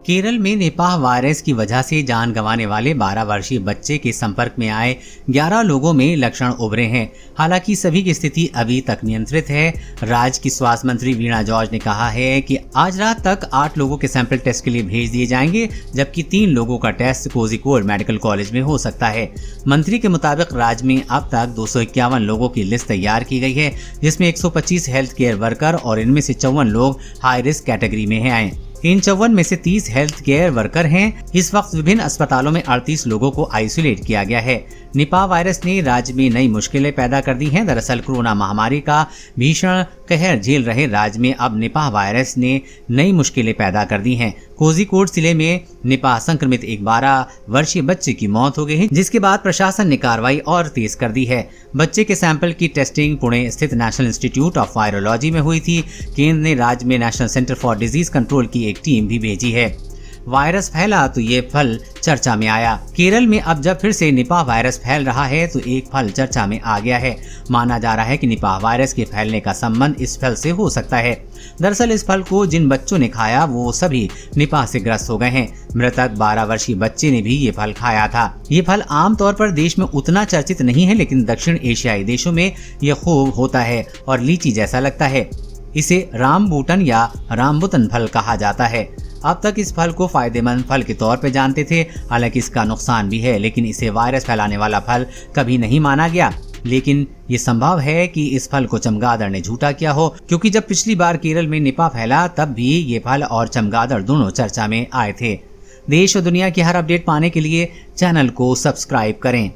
केरल में Nipah virus की वजह से जान गंवाने वाले 12 वर्षीय बच्चे के संपर्क में आए 11 लोगों में लक्षण उभरे हैं। हालांकि सभी की स्थिति अभी तक नियंत्रित है। राज्य की स्वास्थ्य मंत्री वीणा जॉर्ज ने कहा है कि आज रात तक 8 लोगों के सैंपल टेस्ट के लिए भेज दिए जाएंगे, जबकि 3 लोगों का टेस्ट कोझिकोड मेडिकल कॉलेज में हो सकता है। मंत्री के मुताबिक राज्य में अब तक 251 लोगों की लिस्ट तैयार की गई है, जिसमें 125 हेल्थ केयर वर्कर और इनमें से 54 लोग हाई रिस्क कैटेगरी में हैं। इन 54 में से 30 हेल्थ केयर वर्कर हैं। इस वक्त विभिन्न अस्पतालों में 38 लोगों को आइसोलेट किया गया है। निपाह वायरस ने राज्य में नई मुश्किलें पैदा कर दी हैं। दरअसल कोरोना महामारी का भीषण कहर झेल रहे राज्य में अब निपाह वायरस ने नई मुश्किलें पैदा कर दी हैं। कोझिकोड जिले में निपाह संक्रमित एक 12 वर्षीय बच्चे की मौत हो गई है, जिसके बाद प्रशासन ने कार्रवाई और तेज कर दी है। बच्चे के सैंपल की टेस्टिंग पुणे स्थित नेशनल इंस्टीट्यूट ऑफ वायरोलॉजी में हुई थी। केंद्र ने राज्य में national centre for disease control की एक टीम भी भेजी है। वायरस फैला तो ये फल चर्चा में आया। केरल में अब जब फिर से निपाह वायरस फैल रहा है तो एक फल चर्चा में आ गया है। माना जा रहा है कि निपाह वायरस के फैलने का संबंध इस फल से हो सकता है। दरअसल इस फल को जिन बच्चों ने खाया वो सभी निपाह से ग्रस्त हो गए हैं। मृतक 12 वर्षीय बच्चे ने भी ये फल खाया था। ये फल आमतौर पर देश में उतना चर्चित नहीं है, लेकिन दक्षिण एशियाई देशों में ये खूब होता है और लीची जैसा लगता है। इसे रामबूटन या रामबुतन फल कहा जाता है। अब तक इस फल को फायदेमंद फल के तौर पे जानते थे। हालांकि इसका नुकसान भी है, लेकिन इसे वायरस फैलाने वाला फल कभी नहीं माना गया। लेकिन ये संभव है कि इस फल को चमगादड़ ने झूठा किया हो, क्योंकि जब पिछली बार केरल में निपाह फैला तब भी ये फल और चमगादड़ दोनों चर्चा में आए थे। देश और दुनिया की हर अपडेट पाने के लिए चैनल को सब्सक्राइब करें।